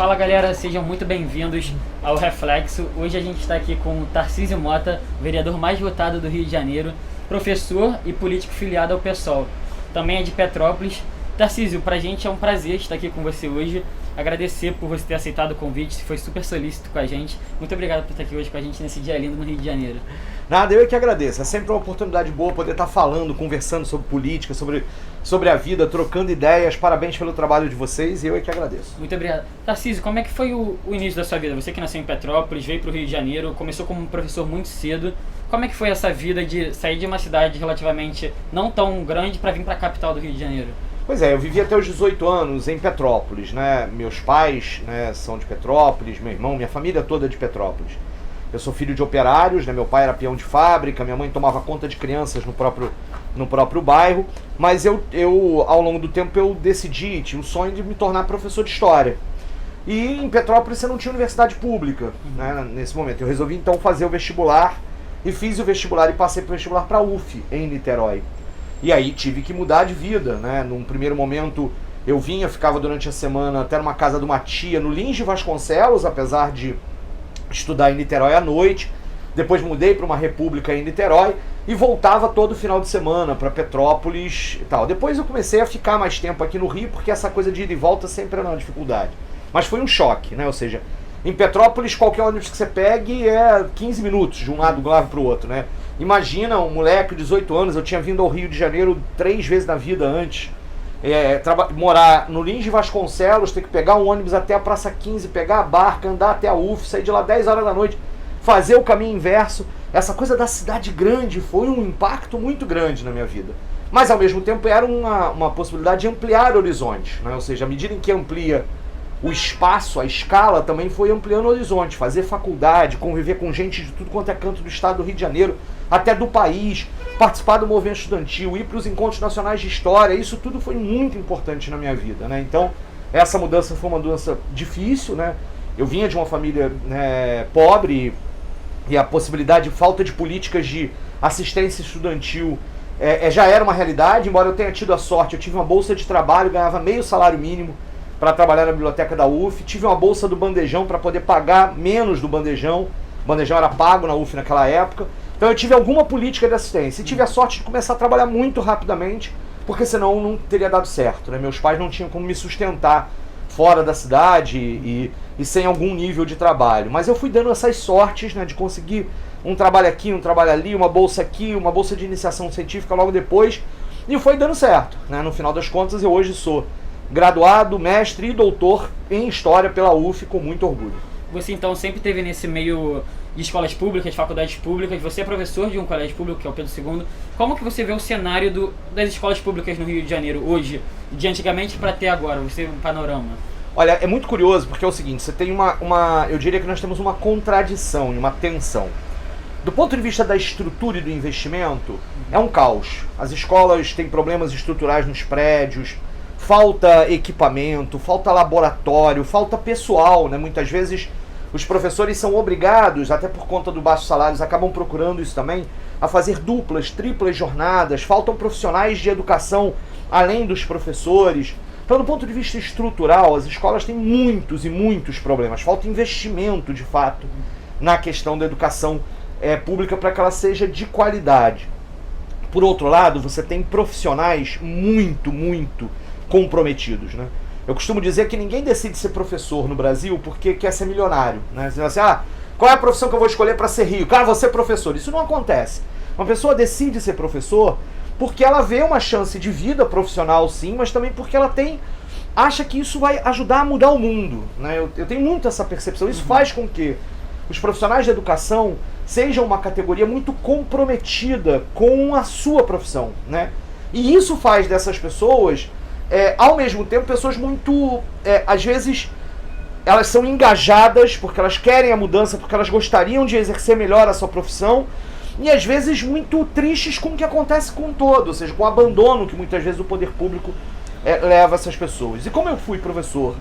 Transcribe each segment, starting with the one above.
Fala galera, sejam muito bem-vindos ao Reflexo. Hoje a gente está aqui com o Tarcísio Mota, vereador mais votado do Rio de Janeiro, professor e político filiado ao PSOL. Também é de Petrópolis. Tarcísio, pra gente é um prazer estar aqui com você hoje. Agradecer por você ter aceitado o convite, você foi super solícito com a gente. Muito obrigado por estar aqui hoje com a gente nesse dia lindo no Rio de Janeiro. Nada, eu é que agradeço. É sempre uma oportunidade boa poder estar falando, conversando sobre política, sobre a vida, trocando ideias. Parabéns pelo trabalho de vocês e eu é que agradeço. Muito obrigado. Tarcísio, como é que foi o início da sua vida? Você que nasceu em Petrópolis, veio para o Rio de Janeiro, começou como professor muito cedo. Como é que foi essa vida de sair de uma cidade relativamente não tão grande para vir para a capital do Rio de Janeiro? Pois é, eu vivi até os 18 anos em Petrópolis, né? Meus pais, né, são de Petrópolis, meu irmão, minha família toda é de Petrópolis. Eu sou filho de operários, né? Meu pai era peão de fábrica, minha mãe tomava conta de crianças no próprio bairro, mas eu ao longo do tempo eu decidi, tinha o sonho de me tornar professor de história. E em Petrópolis você não tinha universidade pública, né, nesse momento. Eu resolvi então fazer o vestibular e fiz o vestibular e passei para o vestibular para a UF, em Niterói. E aí tive que mudar de vida, né? Num primeiro momento eu ficava durante a semana até numa casa de uma tia no Lins de Vasconcelos, apesar de estudar em Niterói à noite. Depois mudei para uma república em Niterói e voltava todo final de semana para Petrópolis e tal. Depois eu comecei a ficar mais tempo aqui no Rio, porque essa coisa de ida e volta sempre era uma dificuldade. Mas foi um choque, né? Ou seja, em Petrópolis qualquer ônibus que você pegue é 15 minutos de um lado para o outro, né? Imagina um moleque de 18 anos, eu tinha vindo ao Rio de Janeiro 3 vezes na vida antes. Morar no Lins de Vasconcelos, ter que pegar um ônibus até a Praça 15, pegar a barca, andar até a UF, sair de lá 10 horas da noite, fazer o caminho inverso. Essa coisa da cidade grande foi um impacto muito grande na minha vida. Mas ao mesmo tempo era uma possibilidade de ampliar horizontes, né? Ou seja, à medida em que amplia o espaço, a escala também foi ampliando o horizonte, fazer faculdade, conviver com gente de tudo quanto é canto do estado do Rio de Janeiro, até do país, participar do movimento estudantil, ir para os encontros nacionais de história, isso tudo foi muito importante na minha vida, né? Então, essa mudança foi uma mudança difícil, né? Eu vinha de uma família, né, pobre e a possibilidade de falta de políticas de assistência estudantil já era uma realidade, embora eu tenha tido a sorte, eu tive uma bolsa de trabalho, ganhava meio salário mínimo para trabalhar na biblioteca da UF, tive uma bolsa do bandejão para poder pagar menos do bandejão. O bandejão era pago na UF naquela época. Então eu tive alguma política de assistência e tive a sorte de começar a trabalhar muito rapidamente, porque senão não teria dado certo, né? Meus pais não tinham como me sustentar fora da cidade e sem algum nível de trabalho. Mas eu fui dando essas sortes, né, de conseguir um trabalho aqui, um trabalho ali, uma bolsa aqui, uma bolsa de iniciação científica logo depois, e foi dando certo, né? No final das contas eu hoje sou graduado, mestre e doutor em História pela UF, com muito orgulho. Você então sempre esteve nesse meio de escolas públicas, faculdades públicas, você é professor de um colégio público, que é o Pedro II. Como que você vê o cenário das escolas públicas no Rio de Janeiro hoje, de antigamente para até agora, você um panorama? Olha, é muito curioso, porque é o seguinte, você tem eu diria que nós temos uma contradição, uma tensão. Do ponto de vista da estrutura e do investimento, é um caos. As escolas têm problemas estruturais nos prédios, falta equipamento, falta laboratório, falta pessoal, né? Muitas vezes os professores são obrigados, até por conta do baixo salários, acabam procurando isso também, a fazer duplas, triplas jornadas, faltam profissionais de educação além dos professores. Então, do ponto de vista estrutural, as escolas têm muitos e muitos problemas, falta investimento, de fato, na questão da educação pública para que ela seja de qualidade. Por outro lado, você tem profissionais muito comprometidos, né? Eu costumo dizer que ninguém decide ser professor no Brasil porque quer ser milionário, né? Você vai assim, qual é a profissão que eu vou escolher para ser rico? Vou ser professor. Isso não acontece. Uma pessoa decide ser professor porque ela vê uma chance de vida profissional, sim, mas também porque ela acha que isso vai ajudar a mudar o mundo, né? Eu tenho muito essa percepção. Isso faz com que os profissionais de educação sejam uma categoria muito comprometida com a sua profissão, né? E isso faz dessas pessoas ao mesmo tempo, pessoas muito, às vezes, elas são engajadas porque elas querem a mudança, porque elas gostariam de exercer melhor a sua profissão, e às vezes muito tristes com o que acontece com o todo, ou seja, com o abandono que muitas vezes o poder público leva essas pessoas. E como eu fui professor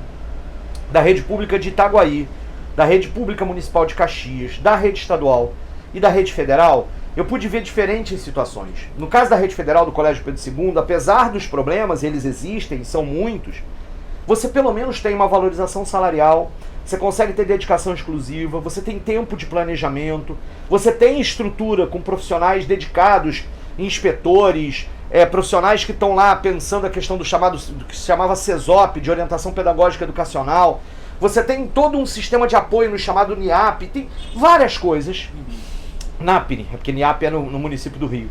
da rede pública de Itaguaí, da rede pública municipal de Caxias, da rede estadual e da rede federal, eu pude ver diferentes situações. No caso da rede federal do Colégio Pedro II, apesar dos problemas, eles existem, são muitos, você pelo menos tem uma valorização salarial, você consegue ter dedicação exclusiva, você tem tempo de planejamento, você tem estrutura com profissionais dedicados, inspetores, profissionais que estão lá pensando a questão do que se chamava CESOP, de orientação pedagógica educacional. Você tem todo um sistema de apoio no chamado NIAP, tem várias coisas. NAPNE, porque NIAP é no município do Rio,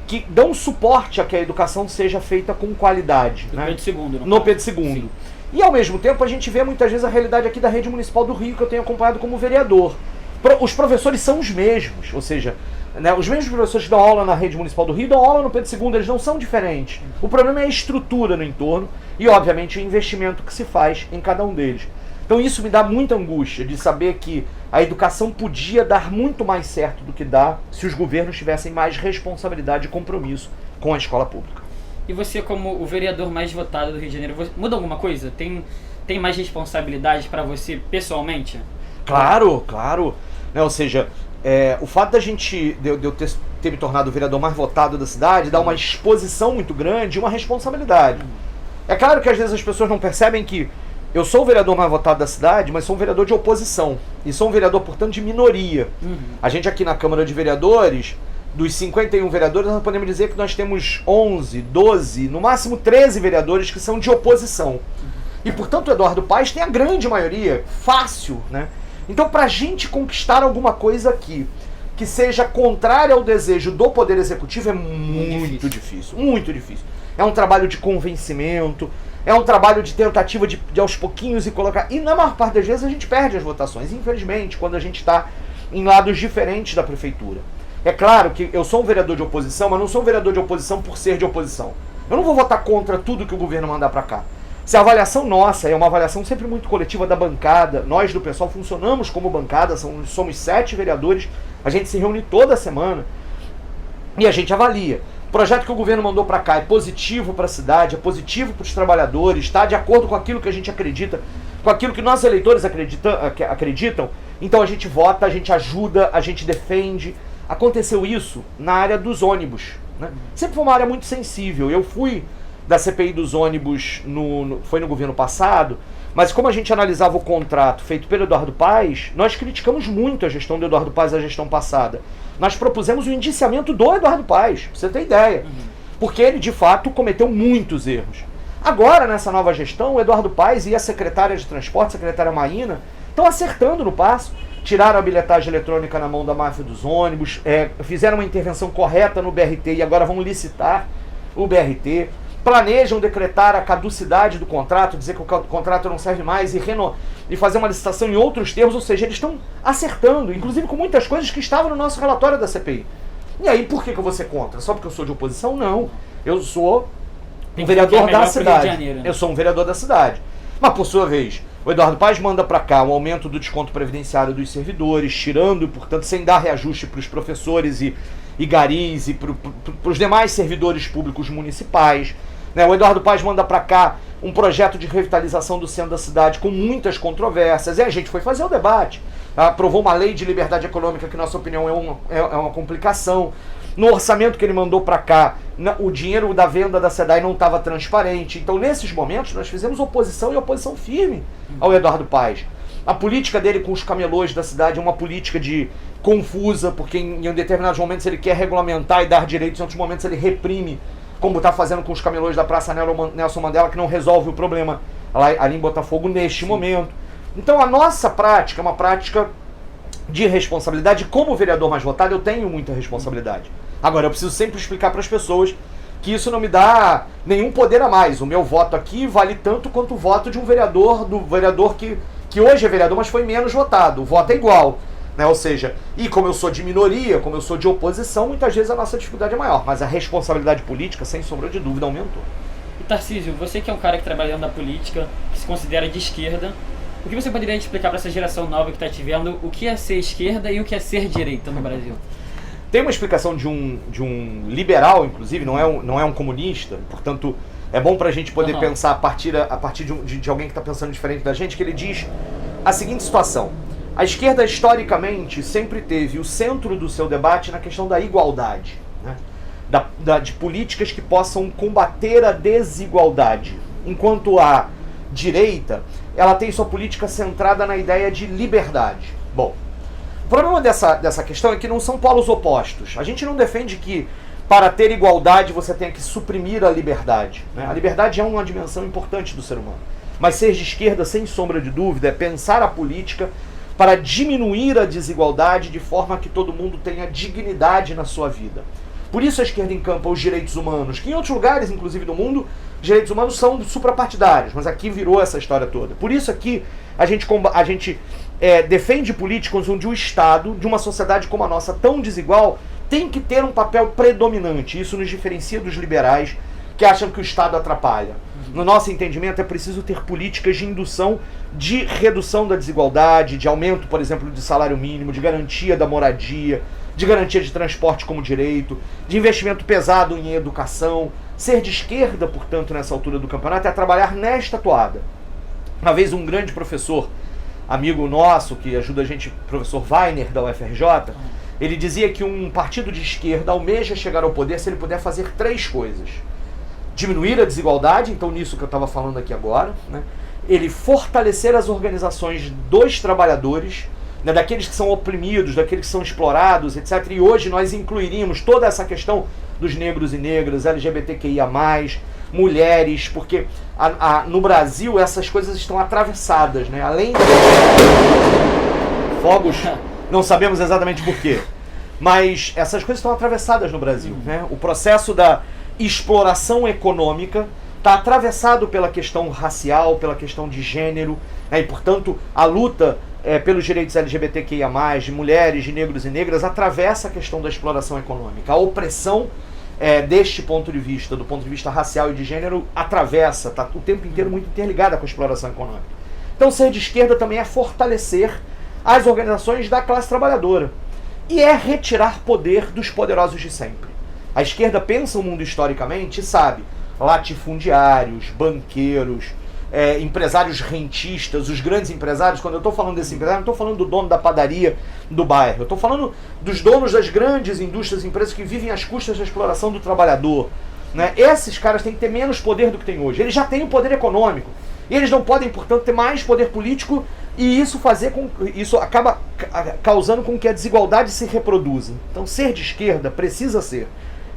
que dão suporte a que a educação seja feita com qualidade. No Pedro II. No Pedro II. E ao mesmo tempo a gente vê muitas vezes a realidade aqui da rede municipal do Rio, que eu tenho acompanhado como vereador. Os professores são os mesmos, ou seja, né, os mesmos professores que dão aula na rede municipal do Rio dão aula no Pedro II, eles não são diferentes. O problema é a estrutura no entorno e, obviamente, o investimento que se faz em cada um deles. Então isso me dá muita angústia de saber que a educação podia dar muito mais certo do que dá se os governos tivessem mais responsabilidade e compromisso com a escola pública. E você, como o vereador mais votado do Rio de Janeiro, muda alguma coisa? Tem mais responsabilidade para você pessoalmente? Claro, claro. Né, ou seja, o fato de eu ter me tornado o vereador mais votado da cidade dá uma exposição muito grande e uma responsabilidade. É claro que às vezes as pessoas não percebem que eu sou o vereador mais votado da cidade, mas sou um vereador de oposição. E sou um vereador, portanto, de minoria. A gente aqui na Câmara de Vereadores, dos 51 vereadores, nós podemos dizer que nós temos 11, 12, no máximo 13 vereadores que são de oposição. E, portanto, o Eduardo Paes tem a grande maioria, fácil, né? Então, para a gente conquistar alguma coisa aqui que seja contrária ao desejo do Poder Executivo é muito difícil, muito difícil. É um trabalho de convencimento, é um trabalho de tentativa de aos pouquinhos e colocar... E na maior parte das vezes a gente perde as votações, infelizmente, quando a gente está em lados diferentes da prefeitura. É claro que eu sou um vereador de oposição, mas não sou um vereador de oposição por ser de oposição. Eu não vou votar contra tudo que o governo mandar para cá. Se a avaliação nossa é uma avaliação sempre muito coletiva da bancada, nós do pessoal funcionamos como bancada, somos 7 vereadores, a gente se reúne toda semana e a gente avalia. O projeto que o governo mandou para cá é positivo para a cidade, é positivo para os trabalhadores, está de acordo com aquilo que a gente acredita, com aquilo que nossos eleitores acreditam, então a gente vota, a gente ajuda, a gente defende. Aconteceu isso na área dos ônibus, né? Sempre foi uma área muito sensível. Eu fui da CPI dos ônibus, foi no governo passado, mas como a gente analisava o contrato feito pelo Eduardo Paes, nós criticamos muito a gestão do Eduardo Paes, a gestão passada. Nós propusemos o indiciamento do Eduardo Paes, pra você ter ideia, porque ele de fato cometeu muitos erros. Agora, nessa nova gestão, o Eduardo Paes e a secretária de Transporte, a secretária Maína, estão acertando no passo. Tiraram a bilhetagem eletrônica na mão da máfia dos ônibus, fizeram uma intervenção correta no BRT e agora vão licitar o BRT. Planejam decretar a caducidade do contrato, dizer que o contrato não serve mais e fazer uma licitação em outros termos, ou seja, eles estão acertando, inclusive com muitas coisas que estavam no nosso relatório da CPI. E aí, por que eu vou ser contra? Só porque eu sou de oposição? Não. Eu sou um vereador da cidade. Eu sou um vereador da cidade. Mas, por sua vez, o Eduardo Paes manda para cá um aumento do desconto previdenciário dos servidores, tirando, portanto, sem dar reajuste para os professores e garis e para os demais servidores públicos municipais. O Eduardo Paes manda para cá um projeto de revitalização do centro da cidade com muitas controvérsias. E a gente foi fazer o debate. Aprovou uma lei de liberdade econômica que, na nossa opinião, é uma complicação. No orçamento que ele mandou para cá, o dinheiro da venda da SEDAI não estava transparente. Então, nesses momentos, nós fizemos oposição e oposição firme ao Eduardo Paes. A política dele com os camelôs da cidade é uma política confusa, porque em determinados momentos ele quer regulamentar e dar direitos, em outros momentos ele reprime, como está fazendo com os camelôs da Praça Nelson Mandela, que não resolve o problema ali em Botafogo neste momento. Então a nossa prática é uma prática de responsabilidade. Como vereador mais votado, eu tenho muita responsabilidade. Agora, eu preciso sempre explicar para as pessoas que isso não me dá nenhum poder a mais. O meu voto aqui vale tanto quanto o voto de um vereador, do vereador que hoje é vereador, mas foi menos votado. O voto é igual. Ou seja, e como eu sou de minoria, como eu sou de oposição, muitas vezes a nossa dificuldade é maior. Mas a responsabilidade política, sem sombra de dúvida, aumentou. E Tarcísio, você que é um cara que trabalha dentro da política, que se considera de esquerda, o que você poderia explicar para essa geração nova que está te vendo o que é ser esquerda e o que é ser direita no Brasil? Tem uma explicação de um liberal, inclusive, não é um comunista, portanto, é bom para a gente poder pensar a partir de alguém que está pensando diferente da gente, que ele diz a seguinte situação. A esquerda, historicamente, sempre teve o centro do seu debate na questão da igualdade, né? de políticas que possam combater a desigualdade. Enquanto há direita, ela tem sua política centrada na ideia de liberdade. Bom, o problema dessa questão é que não são polos opostos. A gente não defende que para ter igualdade você tenha que suprimir a liberdade, né? A liberdade é uma dimensão importante do ser humano. Mas ser de esquerda, sem sombra de dúvida, é pensar a política para diminuir a desigualdade de forma que todo mundo tenha dignidade na sua vida. Por isso a esquerda encampa os direitos humanos, que em outros lugares, inclusive do mundo, os direitos humanos são suprapartidários, mas aqui virou essa história toda. Por isso aqui a gente defende políticos onde o Estado, de uma sociedade como a nossa, tão desigual, tem que ter um papel predominante. Isso nos diferencia dos liberais que acham que o Estado atrapalha. No nosso entendimento, é preciso ter políticas de indução, de redução da desigualdade, de aumento, por exemplo, de salário mínimo, de garantia da moradia, de garantia de transporte como direito, de investimento pesado em educação. Ser de esquerda, portanto, nessa altura do campeonato, é trabalhar nesta toada. Uma vez um grande professor, amigo nosso, que ajuda a gente, professor Weiner, da UFRJ, ele dizia que um partido de esquerda almeja chegar ao poder se ele puder fazer 3 coisas. Diminuir a desigualdade, então nisso que eu estava falando aqui agora, né? Ele fortalecer as organizações dos trabalhadores, né? Daqueles que são oprimidos, daqueles que são explorados, etc. E hoje nós incluiríamos toda essa questão dos negros e negras, LGBTQIA+, mulheres, porque no Brasil essas coisas estão atravessadas, né? Além de fogos, não sabemos exatamente por quê, mas essas coisas estão atravessadas no Brasil, né? O processo da exploração econômica está atravessado pela questão racial, pela questão de gênero, né? E, portanto, a luta pelos direitos LGBTQIA+, de mulheres, de negros e negras, atravessa a questão da exploração econômica. A opressão, deste ponto de vista, do ponto de vista racial e de gênero, atravessa, está o tempo inteiro muito interligada com a exploração econômica. Então, ser de esquerda também é fortalecer as organizações da classe trabalhadora e é retirar poder dos poderosos de sempre. A esquerda pensa o mundo historicamente e sabe, latifundiários, banqueiros, empresários rentistas, os grandes empresários. Quando eu estou falando desse empresário, não estou falando do dono da padaria do bairro, eu estou falando dos donos das grandes indústrias e empresas que vivem às custas da exploração do trabalhador, né? Esses caras têm que ter menos poder do que tem hoje. Eles já têm o poder econômico e eles não podem, portanto, ter mais poder político, e isso acaba causando com que a desigualdade se reproduza. Então, ser de esquerda precisa ser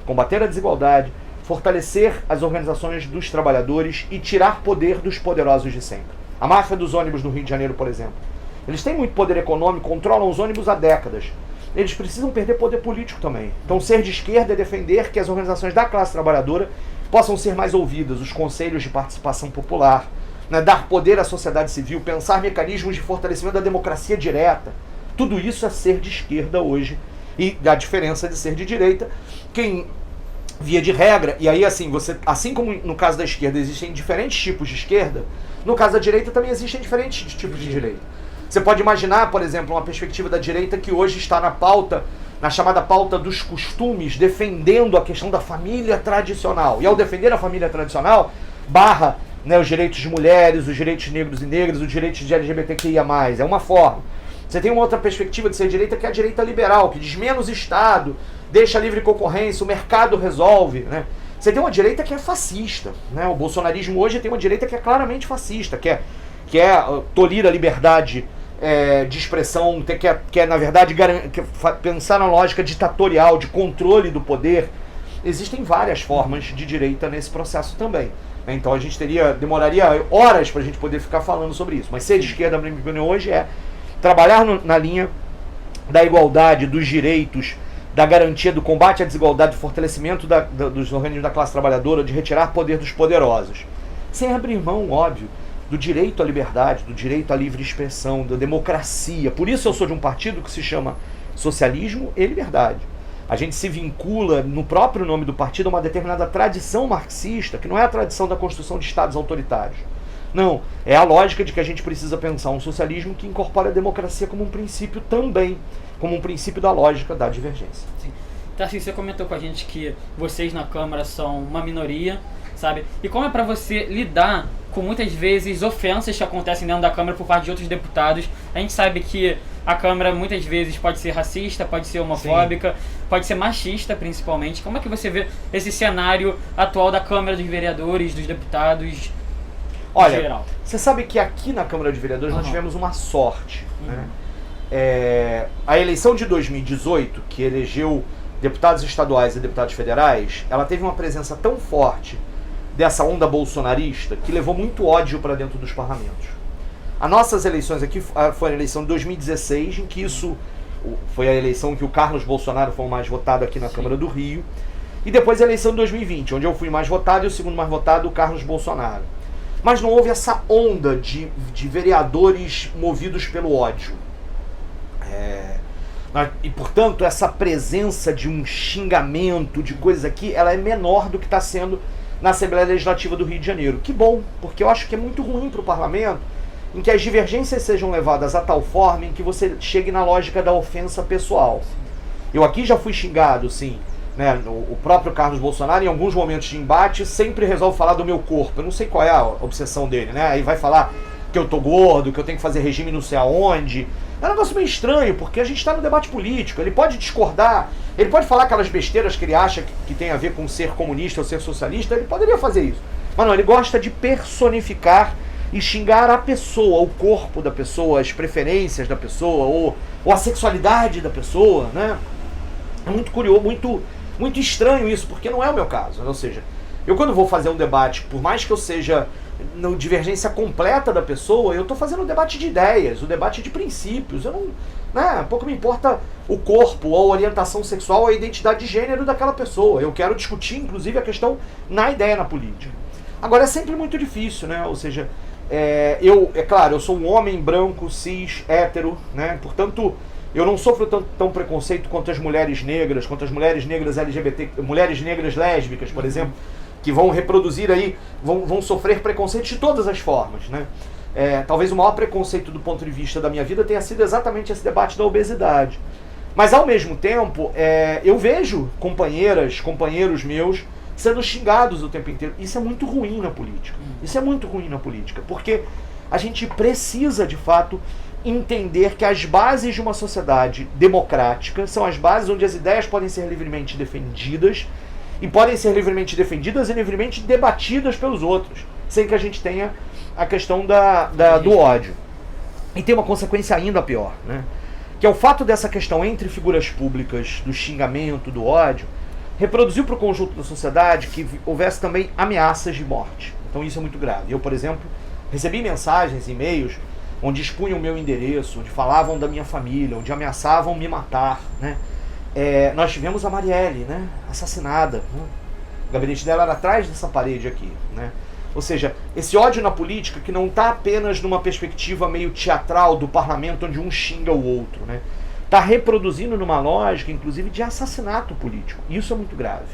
combater a desigualdade, fortalecer as organizações dos trabalhadores e tirar poder dos poderosos de sempre. A máfia dos ônibus no Rio de Janeiro, por exemplo. Eles têm muito poder econômico, controlam os ônibus há décadas. Eles precisam perder poder político também. Então, ser de esquerda é defender que as organizações da classe trabalhadora possam ser mais ouvidas, os conselhos de participação popular, né, dar poder à sociedade civil, pensar mecanismos de fortalecimento da democracia direta. Tudo isso é ser de esquerda hoje. E a diferença de ser de direita, quem via de regra, e aí assim como no caso da esquerda existem diferentes tipos de esquerda, no caso da direita também existem diferentes tipos de direita. Você pode imaginar, por exemplo, uma perspectiva da direita que hoje está na pauta, na chamada pauta dos costumes, defendendo a questão da família tradicional. E ao defender a família tradicional, barra, né, os direitos de mulheres, os direitos de negros e negras, os direitos de LGBTQIA+. É uma forma. Você tem uma outra perspectiva de ser direita, que é a direita liberal, que diz menos Estado, deixa livre concorrência, o mercado resolve, né? Você tem uma direita que é fascista, né? O bolsonarismo hoje tem uma direita que é claramente fascista, que é tolir a liberdade de expressão, que é na verdade, pensar na lógica ditatorial, de controle do poder. Existem várias formas de direita nesse processo também. Então a gente demoraria horas para a gente poder ficar falando sobre isso. Mas ser de esquerda, na minha opinião, hoje é trabalhar na linha da igualdade, dos direitos, da garantia do combate à desigualdade, do fortalecimento dos organismos da classe trabalhadora, de retirar poder dos poderosos. Sem abrir mão, óbvio, do direito à liberdade, do direito à livre expressão, da democracia. Por isso eu sou de um partido que se chama Socialismo e Liberdade. A gente se vincula, no próprio nome do partido, a uma determinada tradição marxista, que não é a tradição da construção de estados autoritários. Não, é a lógica de que a gente precisa pensar um socialismo que incorpora a democracia como um princípio também, como um princípio da lógica da divergência. Sim. Tarcísio, você comentou com a gente que vocês na Câmara são uma minoria, sabe? E como é para você lidar com muitas vezes ofensas que acontecem dentro da Câmara por parte de outros deputados? A gente sabe que a Câmara muitas vezes pode ser racista, pode ser homofóbica, pode ser machista principalmente. Como é que você vê esse cenário atual da Câmara dos Vereadores, dos deputados? Olha, geral. você sabe que aqui na Câmara de Vereadores nós tivemos uma sorte, né? A eleição de 2018, que elegeu deputados estaduais e deputados federais, ela teve uma presença tão forte dessa onda bolsonarista que levou muito ódio para dentro dos parlamentos. As nossas eleições aqui foi a eleição de 2016, em que isso foi a eleição que o Carlos Bolsonaro foi o mais votado aqui na Câmara do Rio, e depois a eleição de 2020, onde eu fui mais votado e o segundo mais votado, o Carlos Bolsonaro. Mas não houve essa onda de vereadores movidos pelo ódio. E, portanto, essa presença de um xingamento, de coisas aqui, ela é menor do que está sendo na Assembleia Legislativa do Rio de Janeiro. Que bom, porque eu acho que é muito ruim para o parlamento em que as divergências sejam levadas a tal forma em que você chegue na lógica da ofensa pessoal. Eu aqui já fui xingado, sim, né? O próprio Carlos Bolsonaro, em alguns momentos de embate, sempre resolve falar do meu corpo. Eu não sei qual é a obsessão dele, né? Aí vai falar que eu tô gordo, que eu tenho que fazer regime não sei aonde. É um negócio meio estranho, porque a gente está no debate político. Ele pode discordar, ele pode falar aquelas besteiras que ele acha que tem a ver com ser comunista ou ser socialista, ele poderia fazer isso. Mas não, ele gosta de personificar e xingar a pessoa, o corpo da pessoa, as preferências da pessoa, ou a sexualidade da pessoa, né? É muito curioso, muito estranho isso, porque não é o meu caso. Ou seja, eu quando vou fazer um debate, por mais que eu seja na divergência completa da pessoa, eu estou fazendo um debate de ideias, um debate de princípios. Eu não, né, pouco me importa o corpo, ou a orientação sexual, ou a identidade de gênero daquela pessoa. Eu quero discutir, inclusive, a questão na ideia, na política. Agora, é sempre muito difícil, né? Ou seja, é claro, eu sou um homem branco, cis, hétero, né? Portanto, eu não sofro tão preconceito quanto as mulheres negras LGBT, mulheres negras lésbicas, por exemplo, que vão reproduzir aí, vão sofrer preconceito de todas as formas, né? Talvez o maior preconceito do ponto de vista da minha vida tenha sido exatamente esse debate da obesidade. Mas ao mesmo tempo, eu vejo companheiros meus sendo xingados o tempo inteiro. Isso é muito ruim na política. Isso é muito ruim na política, porque a gente precisa, de fato, entender que as bases de uma sociedade democrática são as bases onde as ideias podem ser livremente defendidas, e podem ser livremente defendidas e livremente debatidas pelos outros, sem que a gente tenha a questão do ódio. E tem uma consequência ainda pior, né? Que é o fato dessa questão entre figuras públicas, do xingamento, do ódio, reproduziu para o conjunto da sociedade que houvesse também ameaças de morte. Então isso é muito grave. Eu, por exemplo, recebi mensagens, e-mails, onde expunham o meu endereço, onde falavam da minha família, onde ameaçavam me matar, né? Nós tivemos a Marielle, né, assassinada, né? O gabinete dela era atrás dessa parede aqui, né? Ou seja, esse ódio na política que não está apenas numa perspectiva meio teatral do parlamento onde um xinga o outro, né? Está reproduzindo numa lógica, inclusive, de assassinato político. Isso é muito grave.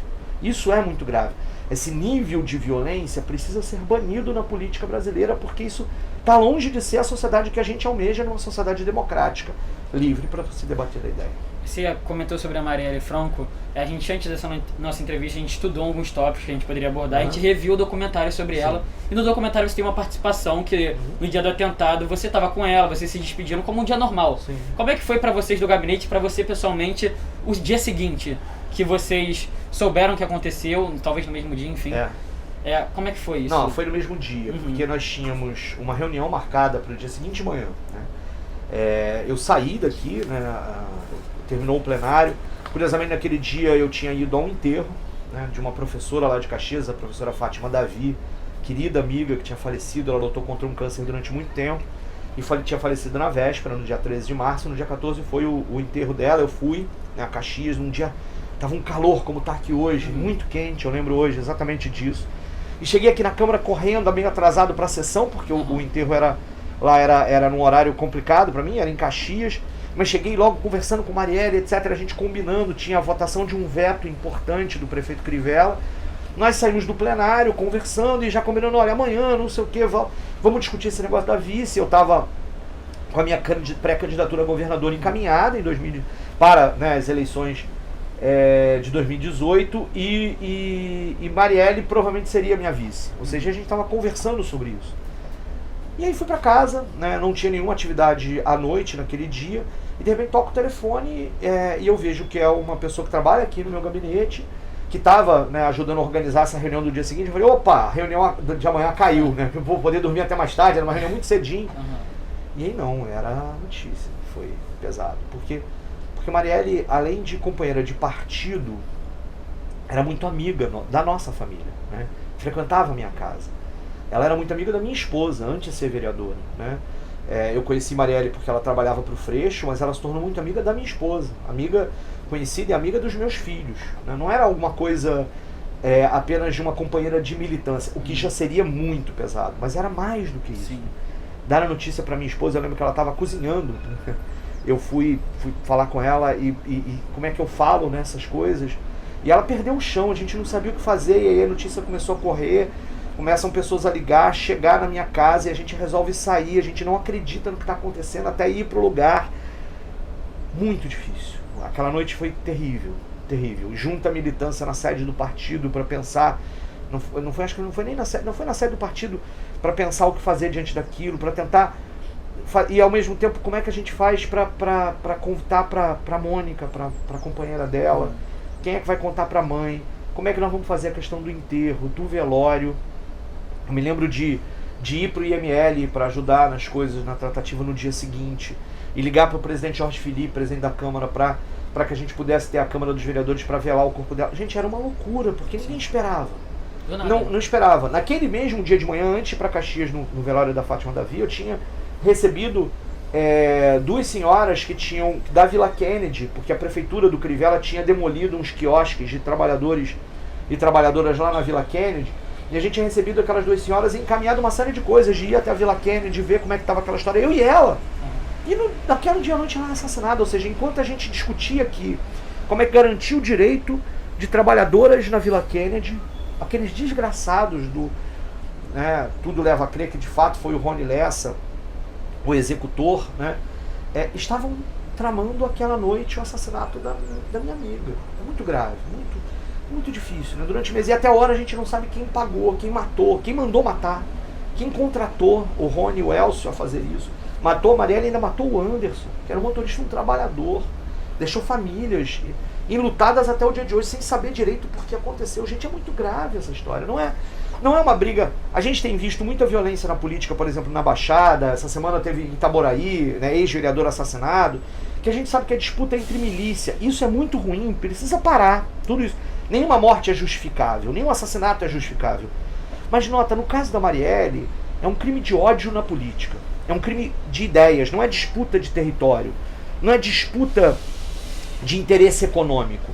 Isso é muito grave. Esse nível de violência precisa ser banido na política brasileira, porque isso está longe de ser a sociedade que a gente almeja numa sociedade democrática, livre para se debater a ideia. Você comentou sobre a Marielle Franco. A gente, antes dessa nossa entrevista, a gente estudou alguns tópicos que a gente poderia abordar. A gente reviu o documentário sobre ela. E no documentário você tem uma participação que, no dia do atentado, você estava com ela, vocês se despediram como um dia normal. Sim. Como é que foi para vocês do gabinete, para você pessoalmente, o dia seguinte, que vocês souberam o que aconteceu, talvez no mesmo dia, enfim? Como é que foi isso? Não, foi no mesmo dia, porque nós tínhamos uma reunião marcada para o dia seguinte de manhã, né? Eu saí daqui, né, terminou o plenário. Curiosamente, naquele dia eu tinha ido a um enterro, né, de uma professora lá de Caxias, a professora Fátima Davi, querida amiga que tinha falecido. Ela lutou contra um câncer durante muito tempo e tinha falecido na véspera, no dia 13 de março. No dia 14 foi o enterro dela. Eu fui, né, a Caxias, num dia, tava um calor como tá aqui hoje, muito quente, eu lembro hoje exatamente disso. E cheguei aqui na Câmara correndo, meio atrasado para a sessão, porque o enterro era num horário complicado para mim, era em Caxias. Mas cheguei logo conversando com Marielle, etc. A gente combinando, tinha a votação de um veto importante do prefeito Crivella. Nós saímos do plenário conversando e já combinando, olha, amanhã, não sei o que, vamos discutir esse negócio da vice. Eu estava com a minha pré-candidatura a governador encaminhada para, né, as eleições de 2018 e Marielle provavelmente seria minha vice. Ou seja, a gente estava conversando sobre isso. E aí fui para casa, né, não tinha nenhuma atividade à noite naquele dia, e de repente toco o telefone e eu vejo que é uma pessoa que trabalha aqui no meu gabinete, que estava, né, ajudando a organizar essa reunião do dia seguinte. Eu falei, opa, a reunião de amanhã caiu, né? Eu vou poder dormir até mais tarde, era uma reunião muito cedinho. E aí não, era notícia, foi pesado. Porque Marielle, além de companheira de partido, era muito amiga da nossa família, né? Frequentava a minha casa. Ela era muito amiga da minha esposa, antes de ser vereadora, né? Eu conheci Marielle porque ela trabalhava para o Freixo, mas ela se tornou muito amiga da minha esposa, amiga conhecida e amiga dos meus filhos, né? Não era alguma coisa apenas de uma companheira de militância, o que já seria muito pesado, mas era mais do que isso. Sim. Dar a notícia para minha esposa, eu lembro que ela estava cozinhando, eu fui falar com ela e como é que eu falo nessas coisas, e ela perdeu o chão, a gente não sabia o que fazer, e aí a notícia começou a correr, começam pessoas a ligar, chegar na minha casa e a gente resolve sair, a gente não acredita no que está acontecendo até ir para o lugar. Muito difícil. Aquela noite foi terrível, terrível. Junta a militância na sede do partido para pensar, acho que não foi nem na sede, não foi na sede do partido para pensar o que fazer diante daquilo, para tentar, e ao mesmo tempo como é que a gente faz para contar para a Mônica, para a companheira dela, quem é que vai contar para a mãe, como é que nós vamos fazer a questão do enterro, do velório. Eu me lembro de ir para o IML para ajudar nas coisas, na tratativa no dia seguinte, e ligar para o presidente Jorge Filipe, presidente da Câmara, para que a gente pudesse ter a Câmara dos Vereadores para velar o corpo dela. Gente, era uma loucura, porque ninguém esperava. Não esperava. Naquele mesmo dia de manhã, antes de ir para Caxias, no velório da Fátima Davi, eu tinha recebido duas senhoras que tinham, da Vila Kennedy, porque a prefeitura do Crivella tinha demolido uns quiosques de trabalhadores e trabalhadoras lá na Vila Kennedy, e a gente tinha recebido aquelas duas senhoras e encaminhado uma série de coisas, de ir até a Vila Kennedy, ver como é que estava aquela história, eu e ela. E naquele dia à noite ela era assassinada, ou seja, enquanto a gente discutia aqui como é que garantia o direito de trabalhadoras na Vila Kennedy, aqueles desgraçados tudo leva a crer que de fato foi o Rony Lessa, o executor, né, estavam tramando aquela noite o assassinato da minha amiga. É muito grave, muito difícil, né? Durante meses, e até a hora a gente não sabe quem pagou, quem matou, quem mandou matar, quem contratou o Rony e o Elcio a fazer isso. Matou a Marielle e ainda matou o Anderson, que era um motorista, um trabalhador, deixou famílias enlutadas até o dia de hoje, sem saber direito por que aconteceu. Gente, é muito grave essa história, não é uma briga. A gente tem visto muita violência na política, por exemplo, na Baixada. Essa semana teve em Itaboraí, né, ex-vereador assassinado, que a gente sabe que é disputa entre milícia. Isso é muito ruim, precisa parar, tudo isso. Nenhuma morte é justificável, nenhum assassinato é justificável. Mas nota, no caso da Marielle, é um crime de ódio na política. É um crime de ideias, não é disputa de território. Não é disputa de interesse econômico.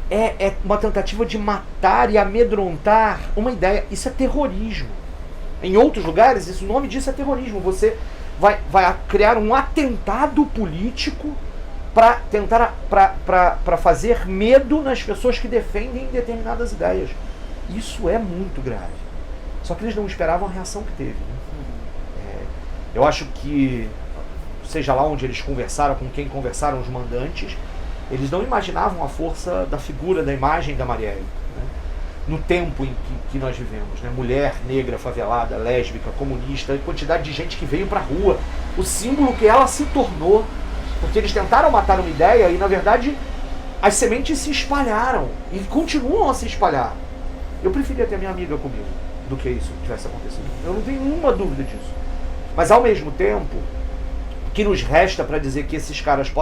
É uma tentativa de matar e amedrontar uma ideia. Isso é terrorismo. Em outros lugares, o nome disso é terrorismo. Você vai criar um atentado político para tentar para fazer medo nas pessoas que defendem determinadas ideias. Isso é muito grave. Só que eles não esperavam a reação que teve, né? Eu acho que, seja lá onde eles conversaram, com quem conversaram os mandantes, eles não imaginavam a força da figura, da imagem da Marielle, né? No tempo em que nós vivemos, né? Mulher, negra, favelada, lésbica, comunista, a quantidade de gente que veio pra rua, o símbolo que ela se tornou, porque eles tentaram matar uma ideia e, na verdade, as sementes se espalharam e continuam a se espalhar. Eu preferia ter minha amiga comigo do que isso tivesse acontecido. Eu não tenho nenhuma dúvida disso. Mas, ao mesmo tempo, o que nos resta para dizer que esses caras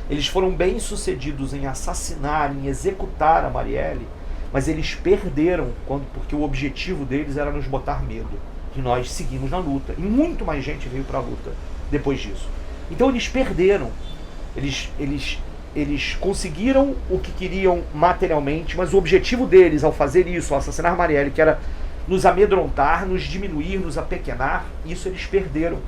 eles foram bem sucedidos em assassinar, em executar a Marielle, mas eles perderam porque o objetivo deles era nos botar medo. E nós seguimos na luta. E muito mais gente veio para a luta depois disso. Então eles perderam. Eles conseguiram o que queriam materialmente, mas o objetivo deles ao fazer isso, ao assassinar Marielle, que era nos amedrontar, nos diminuir, nos apequenar, isso eles perderam.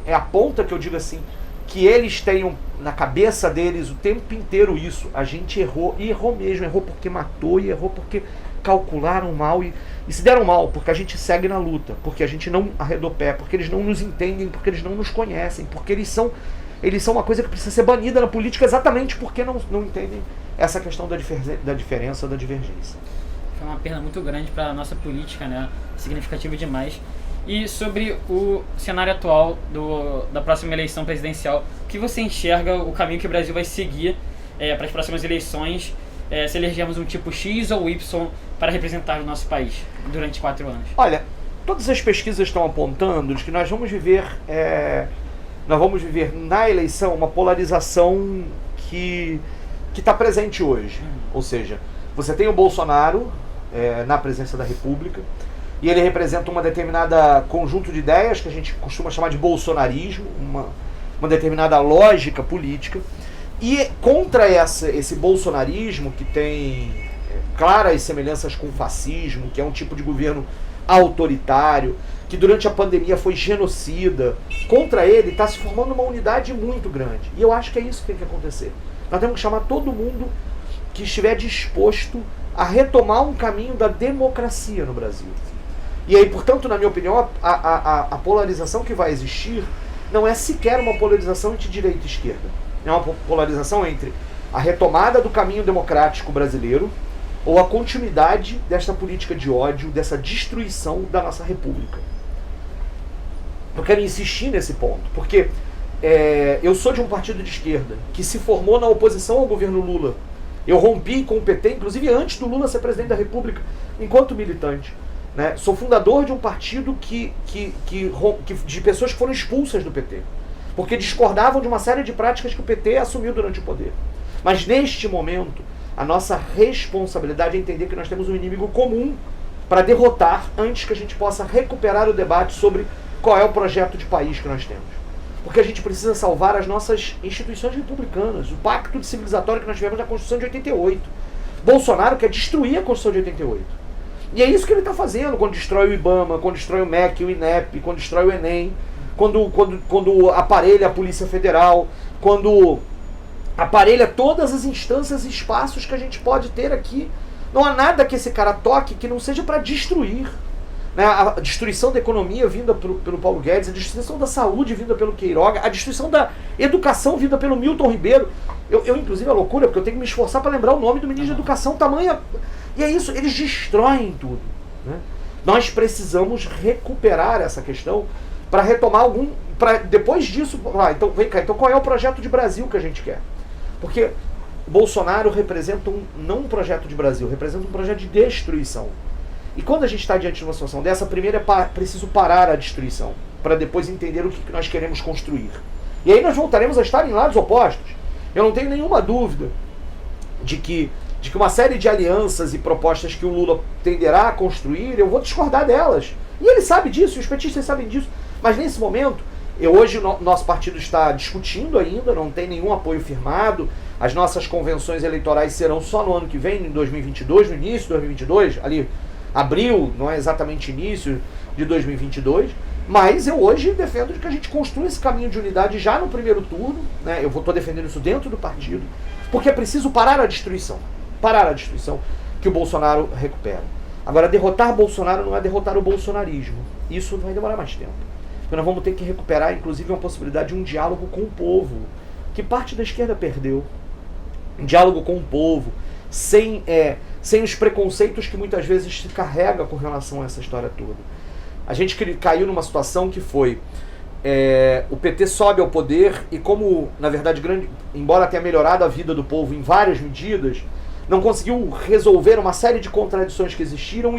É a ponta que eu digo assim, que eles tenham na cabeça deles o tempo inteiro isso. A gente errou, e errou mesmo, errou porque matou, e errou porque calcularam mal, e se deram mal, porque a gente segue na luta, porque a gente não arredou pé, porque eles não nos entendem, porque eles não nos conhecem, porque eles são uma coisa que precisa ser banida na política exatamente porque não entendem essa questão da diferença, da divergência. Foi uma perda muito grande para a nossa política, né? Significativa demais. E sobre o cenário atual da próxima eleição presidencial, o que você enxerga o caminho que o Brasil vai seguir para as próximas eleições se elegermos um tipo X ou Y para representar o nosso país durante 4 anos? Olha, todas as pesquisas estão apontando de que nós vamos viver na eleição uma polarização que está presente hoje. Ou seja, você tem o Bolsonaro na presidência da República, e ele representa uma determinada conjunto de ideias que a gente costuma chamar de bolsonarismo, uma determinada lógica política. E contra esse bolsonarismo, que tem claras semelhanças com o fascismo, que é um tipo de governo autoritário, que durante a pandemia foi genocida, contra ele está se formando uma unidade muito grande. E eu acho que é isso que tem que acontecer. Nós temos que chamar todo mundo que estiver disposto a retomar um caminho da democracia no Brasil. E aí, portanto, na minha opinião, a polarização que vai existir não é sequer uma polarização entre direita e esquerda. É uma polarização entre a retomada do caminho democrático brasileiro ou a continuidade desta política de ódio, dessa destruição da nossa república. Eu quero insistir nesse ponto, porque eu sou de um partido de esquerda que se formou na oposição ao governo Lula. Eu rompi com o PT, inclusive antes do Lula ser presidente da República, enquanto militante. Né? Sou fundador de um partido de pessoas que foram expulsas do PT, porque discordavam de uma série de práticas que o PT assumiu durante o poder. Mas neste momento, a nossa responsabilidade é entender que nós temos um inimigo comum para derrotar antes que a gente possa recuperar o debate sobre qual é o projeto de país que nós temos. Porque a gente precisa salvar as nossas instituições republicanas, o pacto civilizatório que nós tivemos na Constituição de 88. Bolsonaro quer destruir a Constituição de 88. E é isso que ele está fazendo quando destrói o IBAMA, quando destrói o MEC, o INEP, quando destrói o ENEM, quando aparelha a Polícia Federal, quando aparelha todas as instâncias e espaços que a gente pode ter aqui. Não há nada que esse cara toque que não seja para destruir. Né? A destruição da economia vinda pelo Paulo Guedes, a destruição da saúde vinda pelo Queiroga, a destruição da educação vinda pelo Milton Ribeiro. Eu inclusive, é loucura, porque eu tenho que me esforçar para lembrar o nome do ministro da Educação, tamanha... E é isso, eles destroem tudo. Né? Nós precisamos recuperar essa questão para retomar depois disso, então vem cá, então qual é o projeto de Brasil que a gente quer? Porque Bolsonaro representa não um projeto de Brasil, representa um projeto de destruição. E quando a gente está diante de uma situação dessa, primeiro é preciso parar a destruição, para depois entender o que nós queremos construir. E aí nós voltaremos a estar em lados opostos. Eu não tenho nenhuma dúvida de que uma série de alianças e propostas que o Lula tenderá a construir, eu vou discordar delas. E ele sabe disso, e os petistas sabem disso. Mas nesse momento, hoje o nosso partido está discutindo ainda, não tem nenhum apoio firmado. As nossas convenções eleitorais serão só no ano que vem, em 2022, no início de 2022, ali abril, não é exatamente início de 2022. Mas eu hoje defendo que a gente construa esse caminho de unidade já no primeiro turno. Né? Eu estou defendendo isso dentro do partido, porque é preciso parar a destruição que o Bolsonaro recupera. Agora, derrotar Bolsonaro não é derrotar o bolsonarismo. Isso vai demorar mais tempo. Porque nós vamos ter que recuperar, inclusive, uma possibilidade de um diálogo com o povo, que parte da esquerda perdeu. Um diálogo com o povo, sem os preconceitos que muitas vezes se carrega com relação a essa história toda. A gente caiu numa situação que foi... o PT sobe ao poder e como, na verdade, embora tenha melhorado a vida do povo em várias medidas, não conseguiu resolver uma série de contradições que existiram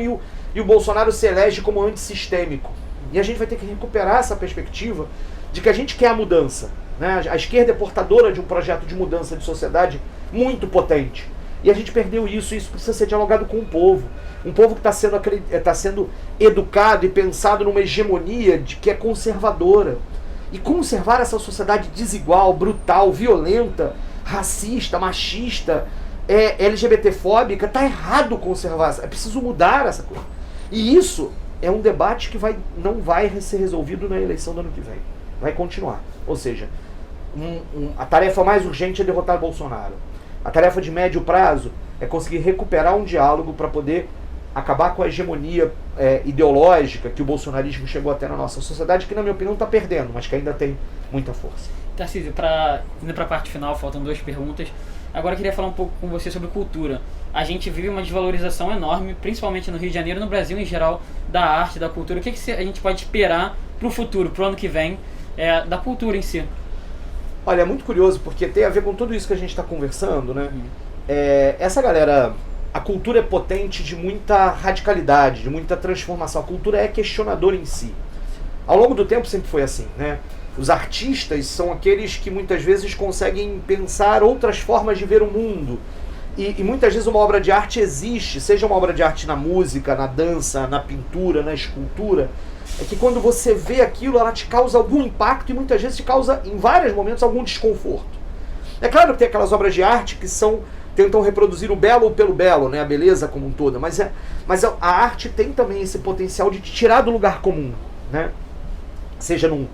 e o Bolsonaro se elege como antissistêmico. E a gente vai ter que recuperar essa perspectiva de que a gente quer a mudança. Né? A esquerda é portadora de um projeto de mudança de sociedade muito potente. E a gente perdeu isso, e isso precisa ser dialogado com o povo. Um povo que está sendo educado e pensado numa hegemonia que é conservadora. E conservar essa sociedade desigual, brutal, violenta, racista, machista, LGBTfóbica, está errado conservar. É preciso mudar essa coisa. E isso é um debate que não vai ser resolvido na eleição do ano que vem. Vai continuar. Ou seja, a tarefa mais urgente é derrotar Bolsonaro. A tarefa de médio prazo é conseguir recuperar um diálogo para poder acabar com a hegemonia ideológica que o bolsonarismo chegou até na nossa sociedade, que na minha opinião está perdendo, mas que ainda tem muita força. Tarcísio, indo para a parte final, faltam 2 perguntas. Agora eu queria falar um pouco com você sobre cultura. A gente vive uma desvalorização enorme, principalmente no Rio de Janeiro, no Brasil em geral, da arte, da cultura. O que a gente pode esperar para o futuro, para o ano que vem, da cultura em si? Olha, é muito curioso, porque tem a ver com tudo isso que a gente está conversando, né? essa galera, a cultura é potente de muita radicalidade, de muita transformação. A cultura é questionadora em si. Ao longo do tempo sempre foi assim, né? Os artistas são aqueles que muitas vezes conseguem pensar outras formas de ver o mundo. E muitas vezes uma obra de arte existe, seja uma obra de arte na música, na dança, na pintura, na escultura, é que quando você vê aquilo, ela te causa algum impacto e muitas vezes te causa, em vários momentos, algum desconforto. É claro que tem aquelas obras de arte que tentam reproduzir o belo pelo belo, né? A beleza como um todo, mas a arte tem também esse potencial de te tirar do lugar comum, né? Seja num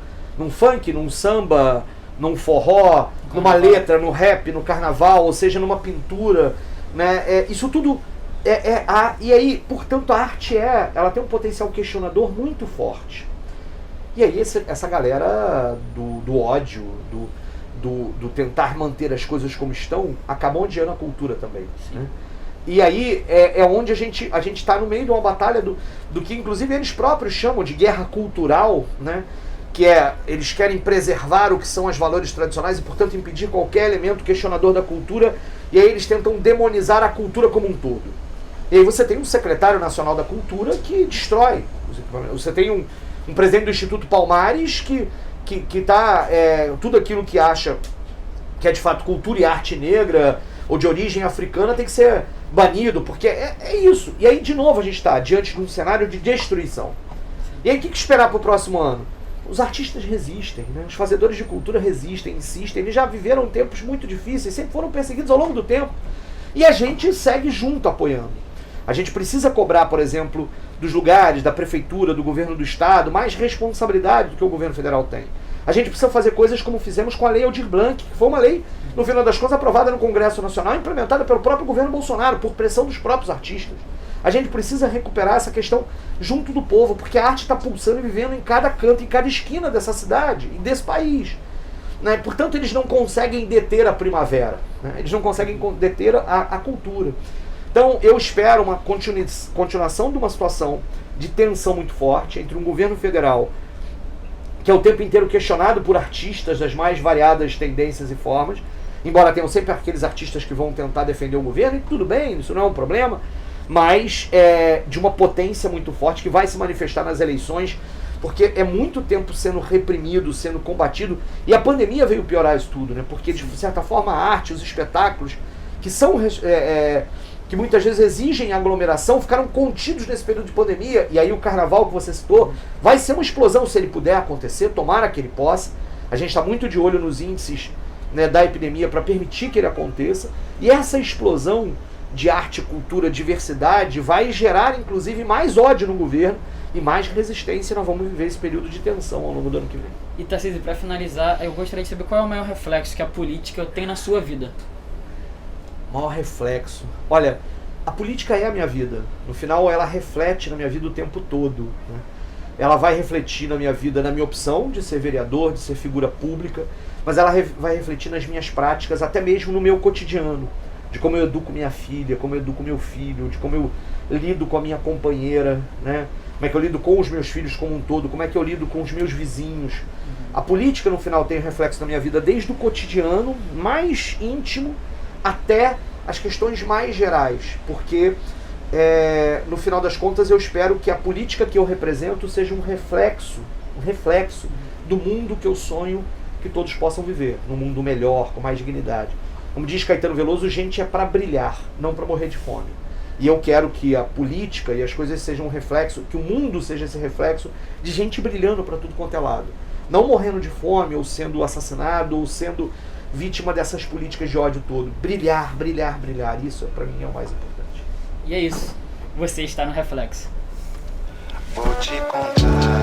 funk, num samba, num forró, numa letra, no rap, no carnaval, ou seja, numa pintura, né? Isso tudo e aí, portanto, a arte ela tem um potencial questionador muito forte. E aí essa galera do ódio, do tentar manter as coisas como estão, acabam odiando a cultura também, né? E aí é onde a gente está no meio de uma batalha do que inclusive eles próprios chamam de guerra cultural, né? Que eles querem preservar o que são os valores tradicionais e, portanto, impedir qualquer elemento questionador da cultura, e aí eles tentam demonizar a cultura como um todo. E aí você tem um secretário nacional da cultura que destrói os equipamentos. Você tem um presidente do Instituto Palmares que tá, tudo aquilo que acha que é de fato cultura e arte negra ou de origem africana tem que ser banido, porque é isso. E aí, de novo, a gente está diante de um cenário de destruição. E aí, o que esperar para o próximo ano? Os artistas resistem, né? Os fazedores de cultura resistem, insistem. Eles já viveram tempos muito difíceis, sempre foram perseguidos ao longo do tempo. E a gente segue junto apoiando. A gente precisa cobrar, por exemplo, dos lugares, da prefeitura, do governo do estado, mais responsabilidade do que o governo federal tem. A gente precisa fazer coisas como fizemos com a Lei Aldir Blanc, que foi uma lei, no final das contas, aprovada no Congresso Nacional, implementada pelo próprio governo Bolsonaro, por pressão dos próprios artistas. A gente precisa recuperar essa questão junto do povo, porque a arte está pulsando e vivendo em cada canto, em cada esquina dessa cidade e desse país, né? Portanto, eles não conseguem deter a primavera, né? Eles não conseguem deter a cultura. Então, eu espero uma continuação de uma situação de tensão muito forte entre um governo federal que é o tempo inteiro questionado por artistas das mais variadas tendências e formas, embora tenham sempre aqueles artistas que vão tentar defender o governo, e tudo bem, isso não é um problema, mas de uma potência muito forte que vai se manifestar nas eleições, porque é muito tempo sendo reprimido, sendo combatido, e a pandemia veio piorar isso tudo, né? Porque de certa forma a arte, os espetáculos, que são que muitas vezes exigem aglomeração, ficaram contidos nesse período de pandemia, e aí o carnaval que você citou, vai ser uma explosão se ele puder acontecer, tomara que ele possa. A gente está muito de olho nos índices, né, da epidemia para permitir que ele aconteça, e essa explosão de arte, cultura, diversidade vai gerar inclusive mais ódio no governo e mais resistência. Nós vamos viver esse período de tensão ao longo do ano que vem. E Tarcísio, para finalizar, eu gostaria de saber qual é o maior reflexo que a política tem na sua vida. Maior reflexo. Olha, a política é a minha vida. No final, ela reflete na minha vida o tempo todo, né? Ela vai refletir na minha vida, na minha opção de ser vereador, de ser figura pública, mas ela vai refletir nas minhas práticas, até mesmo no meu cotidiano, de como eu educo minha filha, como eu educo meu filho, de como eu lido com a minha companheira, né? Como é que eu lido com os meus filhos como um todo, como é que eu lido com os meus vizinhos. A política, no final, tem reflexo na minha vida desde o cotidiano mais íntimo até as questões mais gerais, porque no final das contas eu espero que a política que eu represento seja um reflexo do mundo que eu sonho que todos possam viver, num mundo melhor, com mais dignidade. Como diz Caetano Veloso, gente é para brilhar, não para morrer de fome. E eu quero que a política e as coisas sejam um reflexo, que o mundo seja esse reflexo de gente brilhando para tudo quanto é lado. Não morrendo de fome, ou sendo assassinado, ou sendo vítima dessas políticas de ódio todo. Brilhar, brilhar, brilhar. Isso, para mim, é o mais importante. E é isso. Você está no Reflexo. Vou te contar.